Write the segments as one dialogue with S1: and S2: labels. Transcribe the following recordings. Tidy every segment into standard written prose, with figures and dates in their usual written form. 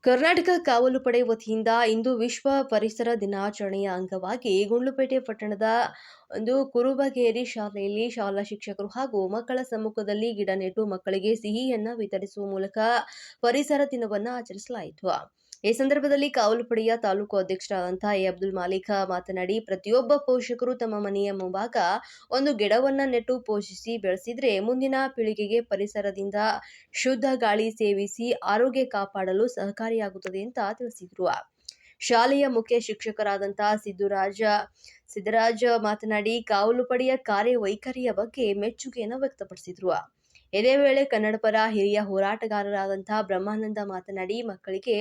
S1: ಕರ್ನಾಟಕ ಕಾವಲು ಪಡೆ ವತಿಯಿಂದ ಇಂದು ವಿಶ್ವ ಪರಿಸರ ದಿನಾಚರಣೆಯ ಅಂಗವಾಗಿ ಗುಂಡ್ಲುಪೇಟೆ ಪಟ್ಟಣದ ಕುರುಬಗೇರಿ ಶಾಲೆಯಲ್ಲಿ ಶಾಲಾ ಶಿಕ್ಷಕರು ಹಾಗೂ ಮಕ್ಕಳ ಸಮ್ಮುಖದಲ್ಲಿ ಗಿಡ ನೆಟ್ಟು ಮಕ್ಕಳಿಗೆ ಸಿಹಿಯನ್ನ ವಿತರಿಸುವ ಮೂಲಕ ಪರಿಸರ ದಿನವನ್ನು ಆಚರಿಸಲಾಯಿತು. ಈ ಸಂದರ್ಭದಲ್ಲಿ ಕಾವಲು ಪಡೆಯ ತಾಲೂಕು ಅಧ್ಯಕ್ಷರಾದಂತಹ ಎ ಅಬ್ದುಲ್ ಮಾಲಿಕ್ ಮಾತನಾಡಿ, ಪ್ರತಿಯೊಬ್ಬ ಪೋಷಕರು ತಮ್ಮ ಮನೆಯ ಮುಂಭಾಗ ಒಂದು ಗಿಡವನ್ನ ನೆಟ್ಟು ಪೋಷಿಸಿ ಬೆಳೆಸಿದ್ರೆ ಮುಂದಿನ ಪೀಳಿಗೆಗೆ ಪರಿಸರದಿಂದ ಶುದ್ಧ ಗಾಳಿ ಸೇವಿಸಿ ಆರೋಗ್ಯ ಕಾಪಾಡಲು ಸಹಕಾರಿಯಾಗುತ್ತದೆ ಅಂತ ತಿಳಿಸಿದರು. ಶಾಲೆಯ ಮುಖ್ಯ ಶಿಕ್ಷಕರಾದಂತಹ ಸಿದ್ದರಾಜ್ ಮಾತನಾಡಿ, ಕಾವಲು ಪಡೆಯ ಕಾರ್ಯವೈಖರಿಯ ಬಗ್ಗೆ ಮೆಚ್ಚುಗೆಯನ್ನು ವ್ಯಕ್ತಪಡಿಸಿದರು. ಇದೇ ವೇಳೆ ಕನ್ನಡ ಪರ ಹಿರಿಯ ಹೋರಾಟಗಾರರಾದಂತಹ ಬ್ರಹ್ಮಾನಂದ ಮಾತನಾಡಿ, ಮಕ್ಕಳಿಗೆ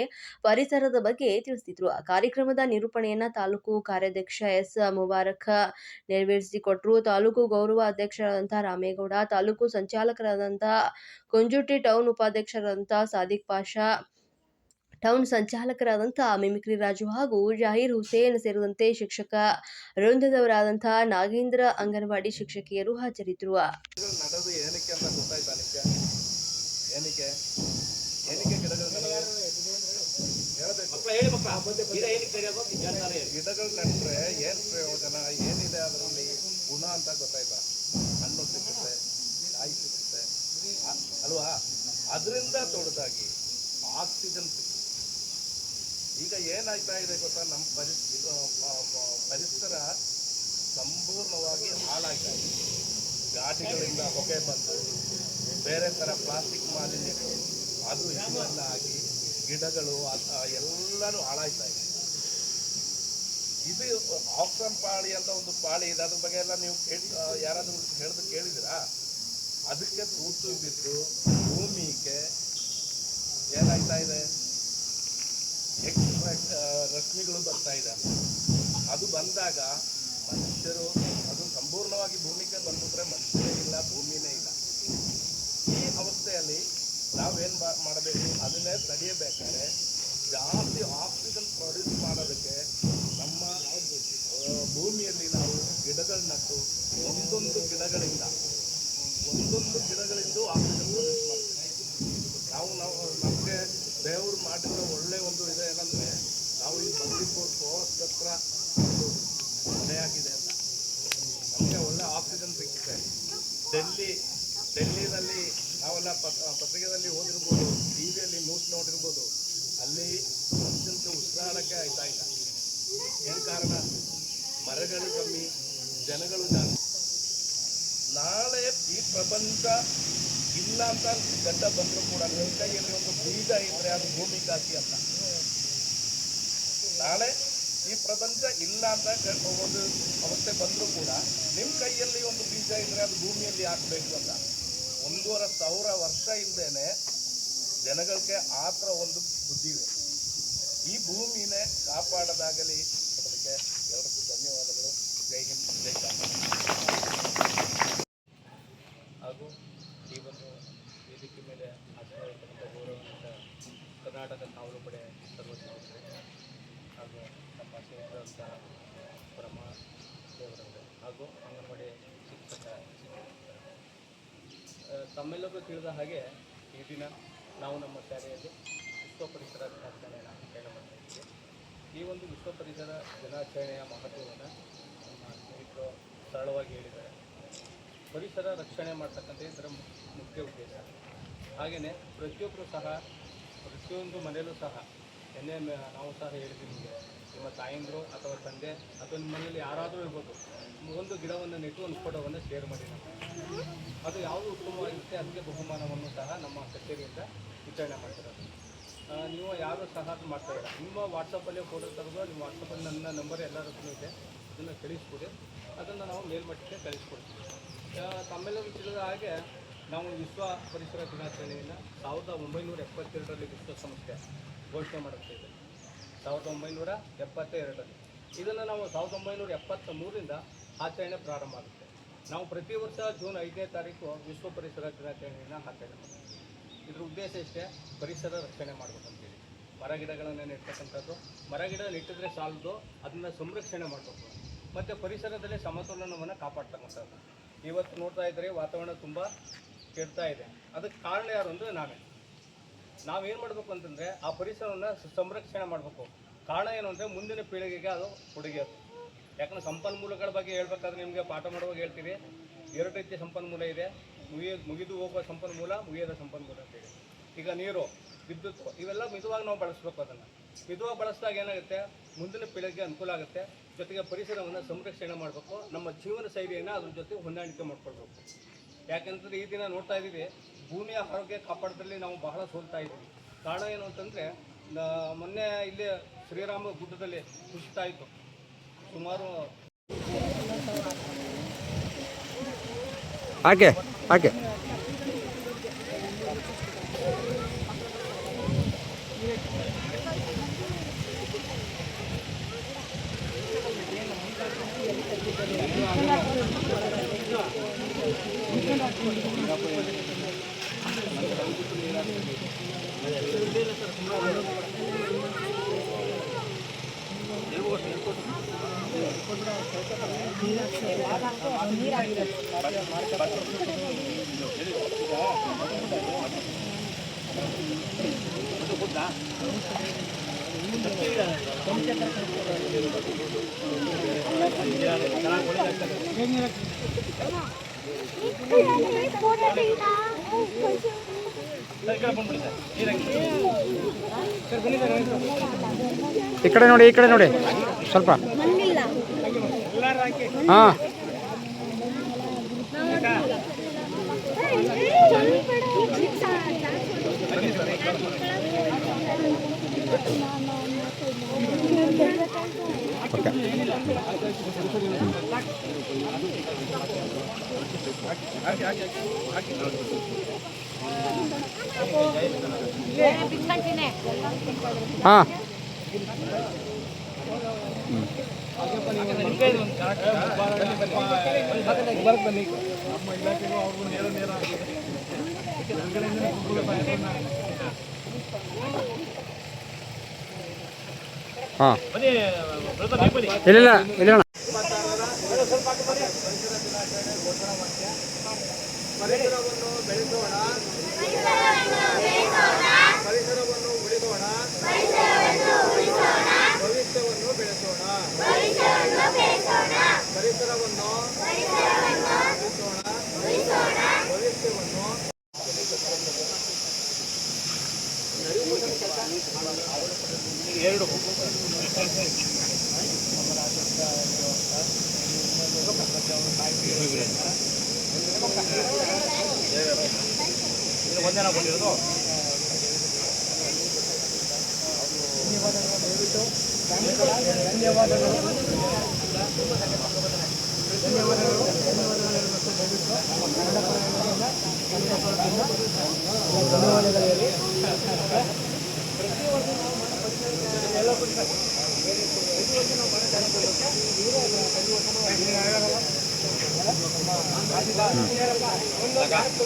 S1: ಪರಿಸರದ ಬಗ್ಗೆ ತಿಳಿಸಿದರು. ಕಾರ್ಯಕ್ರಮದ ನಿರೂಪಣೆಯನ್ನ ತಾಲೂಕು ಕಾರ್ಯಾಧ್ಯಕ್ಷ ಎಸ್ ಮುಬಾರಕ್ ನೆರವೇರಿಸಿಕೊಟ್ಟರು. ತಾಲೂಕು ಗೌರವ ಅಧ್ಯಕ್ಷರಾದಂತಹ ರಾಮೇಗೌಡ, ತಾಲೂಕು ಸಂಚಾಲಕರಾದಂತಹ ಕುಂಜುಟಿ, ಟೌನ್ ಉಪಾಧ್ಯಕ್ಷರಾದಂತಹ ಸಾದಿಕ್ ಪಾಷಾ, ಟೌನ್ ಸಂಚಾಲಕರಾದಂತಹ ಮಿಮಿಕ್ರಿ ರಾಜು ಹಾಗೂ ಜಾಹೀರ್ ಹುಸೇನ್ ಸೇರಿದಂತೆ ಶಿಕ್ಷಕ ವೃಂದದವರಾದಂತಹ ನಾಗೇಂದ್ರ, ಅಂಗನವಾಡಿ ಶಿಕ್ಷಕಿಯರು ಹಾಜರಿದ್ದರು.
S2: ಗಿಡಗಳು ನೆಟ್ಟರೆ ಏನು ಪ್ರಯೋಜನ ಏನಿದೆ ಅದರಲ್ಲಿ ಗುಣ ಅಂತ ಗೊತ್ತಾಯ್ತಾ? ಹಣ್ಣು ಸಿಗುತ್ತೆ, ಕಾಯಿ ಸಿಗುತ್ತೆ ಅಲ್ವಾ? ಅದರಿಂದ ತೊಡದಾಗಿ ಆಕ್ಸಿಜನ್ ಸಿಗುತ್ತೆ. ಈಗ ಏನಾಗ್ತಾ ಇದೆ ಗೊತ್ತಾ, ನಮ್ಮ ಪರಿಸರ ಸಂಪೂರ್ಣವಾಗಿ ಹಾಳಾಗ್ತಾ ಇದೆ. ಘಾಟಿಗಳಿಂದ ಹೊಗೆ ಬಂದು ಬೇರೆ ಥರ ಪ್ಲಾಸ್ಟಿಕ್ ಮಾಲಿನ್ಯಗಳು ಅದು ಇದೆಲ್ಲ ಆಗಿ ಗಿಡಗಳು ಎಲ್ಲನೂ ಹಾಳಾಗ್ತಾ ಇದೆ. ಇದು ಆಕ್ಸನ್ ಪಾಳಿ ಅಂತ ಒಂದು ಪಾಳಿ ಇದೆ, ಅದ್ರ ಬಗ್ಗೆ ಎಲ್ಲ ನೀವು ಯಾರಾದರೂ ಕೇಳಿದಿರಾ? ಅದಕ್ಕೆ ತೂತು ಬಿದ್ದು ಭೂಮಿಗೆ ಏನಾಗ್ತಾ ಇದೆ, ರಶ್ಮಿಗಳು ಬರ್ತಾ ಇದೆ. ಅದು ಬಂದಾಗ ಮನುಷ್ಯರು ಅದು ಸಂಪೂರ್ಣವಾಗಿ ಭೂಮಿಗೆ ಬಂದುಬಿಟ್ರೆ ಮನುಷ್ಯರೇ ಇಲ್ಲ, ಭೂಮಿನೇ ಇಲ್ಲ. ಈ ಅವಸ್ಥೆಯಲ್ಲಿ ನಾವೇನು ಮಾಡಬೇಕು? ಅದನ್ನೇ ತಡೆಯಬೇಕಾದ್ರೆ ಜಾಸ್ತಿ ಆಕ್ಸಿಜನ್ ಪ್ರೊಡ್ಯೂಸ್ ಮಾಡೋದಕ್ಕೆ ನಮ್ಮ ಭೂಮಿಯಲ್ಲಿ ನಾವು ಗಿಡಗಳು ನಟ್ಟು ಒಂದೊಂದು ಗಿಡಗಳಿಂದ ಆಕ್ಸಿಜನ್ ಪ್ರೊಡ್ಯೂಸ್ ಮಾಡ್ತೀವಿ. ನಮಗೆ ದೇವರು ಮಾಡಿರೋ ಒಳ್ಳೆಯ ಒಂದು ಇದೆ ಏನಂದರೆ, ನಾವು ಈ ಬಂದಿಪುರ್ ಫಾರೆಸ್ಟ್ ಹತ್ರ ಒಂದು ಮನೆಯಾಗಿದೆ ಅಂತ ನಮಗೆ ಒಳ್ಳೆ ಆಕ್ಸಿಜನ್ ಸಿಗುತ್ತೆ. ಡೆಲ್ಲಿನಲ್ಲಿ ನಾವೆಲ್ಲ ಪತ್ರಿಕೆಯಲ್ಲಿ ಓದಿರ್ಬೋದು, ಟಿ ವಿಯಲ್ಲಿ ನ್ಯೂಸ್ ನೋಡಿರ್ಬೋದು, ಅಲ್ಲಿ ಮನುಷ್ಯನಿಗೆ ಉಸಿರಾಡೋಕ್ಕೆ ಆಯ್ತಾ ಇಲ್ಲ. ಏನು ಕಾರಣ? ಮರಗಳು ಕಮ್ಮಿ, ಜನಗಳು ಜಾಸ್ತಿ. ನಾಳೆ ಈ ಪ್ರಪಂಚ ಇಲ್ಲ ಅಂತ ಗಡ್ಡ ಬಂದರೂ ಕೂಡ ನಿಮ್ಮ ಕೈಯಲ್ಲಿ ಒಂದು ಬೀಜ ಇದ್ದರೆ ಅದು ಭೂಮಿಗೆ ಹಾಕಿ ಅಂತ. ನಾಳೆ ಈ ಪ್ರಪಂಚ ಇಲ್ಲ ಅಂತ ಒಂದು ಅವಸ್ಥೆ ಬಂದರೂ ಕೂಡ ನಿಮ್ಮ ಕೈಯಲ್ಲಿ ಒಂದು ಬೀಜ ಇದ್ದರೆ ಅದು ಭೂಮಿಯಲ್ಲಿ ಹಾಕಬೇಕು ಅಂತ. 1,500 ವರ್ಷ ಇಲ್ಲದೇನೆ ಜನಗಳಿಗೆ ಆ ಥರ ಒಂದು ಬುದ್ಧಿ ಇದೆ. ಈ ಭೂಮಿನೇ ಕಾಪಾಡೋದಾಗಲಿ. ಅದಕ್ಕೆ ಎಲ್ಲರಿಗೂ ಧನ್ಯವಾದಗಳು. ಜೈ ಹಿಂದ್, ಜೈ ಕರ್ನಾಟಕ. ಹಾಗೂ ಈ ಒಂದು ವೇದಿಕೆ ಮೇಲೆ ಆಸಕ್ತರಾಗಿರ್ತಕ್ಕಂಥ ಗೌರವಾನ್ವಿತ ಕರ್ನಾಟಕ ಕಾವಲು ಪಡೆ ಸರ್ವೋಚ್ಚ ಹಾಗೂ ನಮ್ಮ ಸೇರಿದಂಥ ಬ್ರಹ್ಮ ದೇವರವರು ಹಾಗೂ ಅಂಗನವಾಡಿ ಶಿಕ್ಷಕ ತಮ್ಮೆಲ್ಲರಿಗೂ ತಿಳಿದ ಹಾಗೆ ಈ ದಿನ ನಾವು ನಮ್ಮ ಶಾಲೆಯಲ್ಲಿ ವಿಶ್ವ ಪರಿಸರ ದಿನಾಚರಣೆಯನ್ನು ಆಚರಣೆ ಮಾಡ್ತಾ ಇದ್ದೀವಿ. ಈ ಒಂದು ವಿಶ್ವ ಪರಿಸರ ದಿನಾಚರಣೆಯ ಮಹತ್ವವನ್ನು ನಮ್ಮ ಸ್ನೇಹಿತರು ಸರಳವಾಗಿ ಹೇಳಿದ್ದಾರೆ. ಪರಿಸರ ರಕ್ಷಣೆ ಮಾಡ್ತಕ್ಕಂಥ ಇದರ ಮುಖ್ಯ ಉದ್ದೇಶ. ಹಾಗೆಯೇ ಪ್ರತಿಯೊಬ್ಬರು ಸಹ ಪ್ರತಿಯೊಂದು ಮನೆಯಲ್ಲೂ ಸಹ ನಾವು ಸಹ ಹೇಳಿದ್ವಿ, ನಿಮಗೆ ನಿಮ್ಮ ತಾಯಂದಿರು ಅಥವಾ ತಂದೆ ಅಥವಾ ನಿಮ್ಮ ಮನೆಯಲ್ಲಿ ಯಾರಾದರೂ ಇರ್ಬೋದು, ಒಂದು ಗಿಡವನ್ನು ನೆಟ್ಟು ಒಂದು ಫೋಟೋವನ್ನು ಶೇರ್ ಮಾಡಿ. ಅದು ಯಾವುದು ಉತ್ತಮವಾಗಿರುತ್ತೆ ಅದಕ್ಕೆ ಬಹುಮಾನವನ್ನು ಸಹ ನಮ್ಮ ಕಚೇರಿಯಿಂದ ವಿತರಣೆ ಮಾಡ್ತಿರೋದು. ನೀವು ಯಾರು ಸಹ ಅದು ಮಾಡ್ತಾಯಿಲ್ಲ. ನಿಮ್ಮ ವಾಟ್ಸಪ್ಪಲ್ಲೇ ಫೋಟೋ ತೆಗೆದು ನಿಮ್ಮ ವಾಟ್ಸಪ್ಪಲ್ಲಿ ನನ್ನ ನಂಬರ್ ಎಲ್ಲರದ್ದು ಇದೆ, ಅದನ್ನು ಕಳಿಸ್ಕೊಡಿ. ಅದನ್ನು ನಾವು ಮೇಲ್ಮಟ್ಟಕ್ಕೆ ಕಳಿಸ್ಕೊಡ್ತೀವಿ. ತಮ್ಮೆಲ್ಲರೂ ತಿಳಿದ ಹಾಗೆ ನಾವು ವಿಶ್ವ ಪರಿಸರ ದಿನಾಚರಣೆಯನ್ನು 1972ರಲ್ಲಿ ವಿಶ್ವಸಂಸ್ಥೆ ಘೋಷಣೆ ಮಾಡುತ್ತಿದೆ. 1972ರಲ್ಲಿ ಇದನ್ನು ನಾವು 1973ರಿಂದ ಆಚರಣೆ ಪ್ರಾರಂಭ ಆಗುತ್ತೆ. ನಾವು ಪ್ರತಿ ವರ್ಷ ಜೂನ್ 5ನೇ ತಾರೀಕು ವಿಶ್ವ ಪರಿಸರ ದಿನಾಚರಣೆಯನ್ನು ಆಚರಣೆ ಮಾಡ್ತೀವಿ. ಇದರ ಉದ್ದೇಶ ಇಷ್ಟೇ, ಪರಿಸರ ರಕ್ಷಣೆ ಮಾಡಬೇಕಂತೇಳಿ. ಮರಗಿಡಗಳನ್ನು ನೆಡ್ತಕ್ಕಂಥದ್ದು, ಮರಗಿಡ ನೆಟ್ಟಿದ್ರೆ ಸಾಲದು, ಅದನ್ನು ಸಂರಕ್ಷಣೆ ಮಾಡಬೇಕು. ಮತ್ತು ಪರಿಸರದಲ್ಲಿ ಸಮತೋಲನವನ್ನು ಕಾಪಾಡ್ತಕ್ಕಂಥದ್ದು. ಇವತ್ತು ನೋಡ್ತಾ ಇದ್ದರೆ ವಾತಾವರಣ ತುಂಬ ಕೆಡ್ತಾ ಇದೆ. ಅದಕ್ಕೆ ಕಾರಣ ಯಾರು ಅಂದರೆ ನಾವೇ. ನಾವೇನು ಮಾಡಬೇಕು ಅಂತಂದರೆ ಆ ಪರಿಸರವನ್ನು ಸಂರಕ್ಷಣೆ ಮಾಡಬೇಕು. ಕಾರಣ ಏನು ಅಂದರೆ ಮುಂದಿನ ಪೀಳಿಗೆಗೆ ಅದು ಕೊಡುಗೆ ಅದು. ಯಾಕಂದರೆ ಸಂಪನ್ಮೂಲಗಳ ಬಗ್ಗೆ ಹೇಳ್ಬೇಕಾದ್ರೆ ನಿಮಗೆ ಪಾಠ ಮಾಡುವಾಗ ಹೇಳ್ತೀವಿ, 2 ರೀತಿಯ ಸಂಪನ್ಮೂಲ ಇದೆ. ಮುಗಿದು ಹೋಗುವ ಸಂಪನ್ಮೂಲ, ಮುಗಿಯದ ಸಂಪನ್ಮೂಲ ಅಂತೇಳಿ. ಈಗ ನೀರು, ವಿದ್ಯುತ್, ಇವೆಲ್ಲ ಮಿತವಾಗಿ ನಾವು ಬಳಸಬೇಕು. ಅದನ್ನು ಮಿತವಾಗಿ ಬಳಸಿದಾಗ ಏನಾಗುತ್ತೆ, ಮುಂದಿನ ಪೀಳಿಗೆಗೆ ಅನುಕೂಲ ಆಗುತ್ತೆ. ಜೊತೆಗೆ ಪರಿಸರವನ್ನು ಸಂರಕ್ಷಣೆ ಮಾಡಬೇಕು. ನಮ್ಮ ಜೀವನ ಶೈಲಿಯನ್ನು ಅದ್ರ ಜೊತೆ ಹೊಂದಾಣಿಕೆ ಮಾಡ್ಕೊಳ್ಬೇಕು. ಯಾಕೆಂತಂದರೆ ಈ ದಿನ ನೋಡ್ತಾ ಇದ್ದೀವಿ, ಭೂಮಿಯ ಆರೋಗ್ಯ ಕಾಪಾಡೋದ್ರಲ್ಲಿ ನಾವು ಬಹಳ ಸೋಲ್ತಾ ಇದ್ದೀವಿ. ಕಾರಣ ಏನು ಅಂತಂದರೆ, ಮೊನ್ನೆ ಇಲ್ಲಿ ಶ್ರೀರಾಮ ಗುಡ್ಡದಲ್ಲಿ ಕುಸಿತ ಆಯಿತು. ಸುಮಾರು
S3: ಹಾಗೆ ಹಾಗೆ ಈ ಕಡೆ ನೋಡಿ, ಈ ಕಡೆ ನೋಡಿ ಸ್ವಲ್ಪ. ಹಾಂ ಓಕೆ. ಹಾಂ ಹಾಂ ಇಲ್ಲ ಇಲ್ಲ
S2: ಪರಿಸರವನ್ನು ಬೆಳೆಸೋಣ, ಪರಿಸರವನ್ನು ಉಳಿಸೋಣ, ಭವಿಷ್ಯವನ್ನು ಬೆಳೆಸೋಣ. ಪರಿಸರವನ್ನು ಉಳಿಸೋಣ, ಭವಿಷ್ಯವನ್ನು. ಎರಡು ಒಂದೇನ ಬಂದಿರೋದು.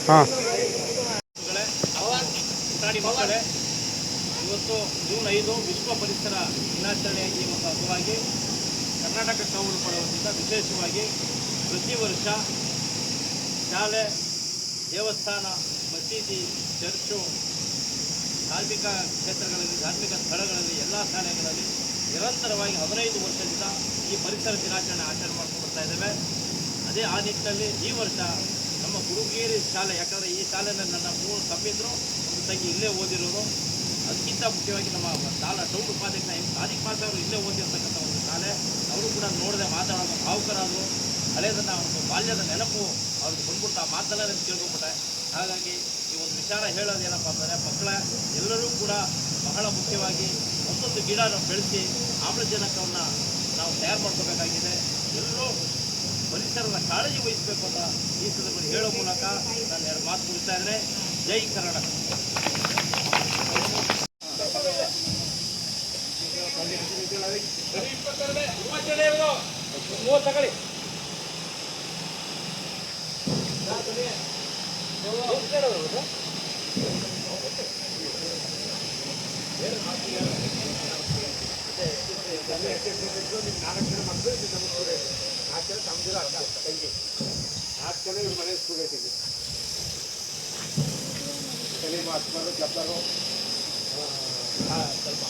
S3: ಹಾಂ
S2: ಮಕ್ಕಳೇ, ಇವತ್ತು ಜೂನ್ 5 ವಿಶ್ವ ಪರಿಸರ ದಿನಾಚರಣೆ ಈ ಅಂಗವಾಗಿ ಕರ್ನಾಟಕ ಕಾವಲು ಪಡೆ ವತಿಯಿಂದ ವಿಶೇಷವಾಗಿ ಪ್ರತಿ ವರ್ಷ ಶಾಲೆ, ದೇವಸ್ಥಾನ, ಮಸೀದಿ, ಚರ್ಚು, ಧಾರ್ಮಿಕ ಕ್ಷೇತ್ರಗಳಲ್ಲಿ, ಧಾರ್ಮಿಕ ಸ್ಥಳಗಳಲ್ಲಿ, ಎಲ್ಲ ಶಾಲೆಗಳಲ್ಲಿ ನಿರಂತರವಾಗಿ 15 ವರ್ಷದಿಂದ ಈ ಪರಿಸರ ದಿನಾಚರಣೆ ಆಚರಣೆ ಮಾಡ್ಕೊಂಡು ಬರ್ತಾ ಇದ್ದೇವೆ. ಅದೇ ಆ ನಿಟ್ಟಿನಲ್ಲಿ ಈ ವರ್ಷ ನಮ್ಮ ಗುರುಗೇರಿ ಶಾಲೆ, ಯಾಕಂದರೆ ಈ ಶಾಲೆಯಲ್ಲಿ ನನ್ನ 3 ತಮ್ಮಿದ್ರು, ಒಂದು ತಂಗಿ ಇಲ್ಲೇ ಓದಿರೋದು. ಅದಕ್ಕಿಂತ ಮುಖ್ಯವಾಗಿ ನಮ್ಮ ಟೌನ್ ಉಪಾಧ್ಯಕ್ಷ ಸಾದಿಕ್ ಪಾಸ್ ಅವರು ಇಲ್ಲೇ ಓದಿರ್ತಕ್ಕಂಥ ಒಂದು ಶಾಲೆ. ಅವರು ಕೂಡ ನೋಡದೆ ಮಾತಾಡೋದು ಭಾವುಕರಾದರು. ಹಳೆಯದನ್ನು ಒಂದು ಬಾಲ್ಯದ ನೆನಪು ಅವ್ರಿಗೆ ಬಂದ್ಬಿಟ್ಟು ಆ ಮಾತಲ್ಲೇ ತಿಳ್ಕೊಂಬಿಟ್ಟೆ. ಹಾಗಾಗಿ ಈ ಒಂದು ವಿಚಾರ ಹೇಳೋದು ಏನಪ್ಪ ಅಂದರೆ, ಮಕ್ಕಳ ಎಲ್ಲರೂ ಕೂಡ ಬಹಳ ಮುಖ್ಯವಾಗಿ ಒಂದೊಂದು ಗಿಡ ಬೆಳೆಸಿ ಆಮ್ಲಜನಕವನ್ನು ನಾವು ತಯಾರು ಮಾಡ್ಕೋಬೇಕಾಗಿದೆ. ಎಲ್ಲರೂ ಪರಿಸರದ ಕಾಳಜಿ ವಹಿಸಬೇಕು ಅಂತ ಈ ಸಂದರ್ಭದಲ್ಲಿ ಹೇಳೋ ಮೂಲಕ ನಾನು 2 ಮಾತು ಮುಗಿಸ್ತಾ ಇದ್ದೇನೆ. ಜೈ ಕರ್ನಾಟಕ. ಮನೆ ಸ್ಟೂಡೆಂಟ್ ಇದೆ. ಸ್ವಲ್ಪ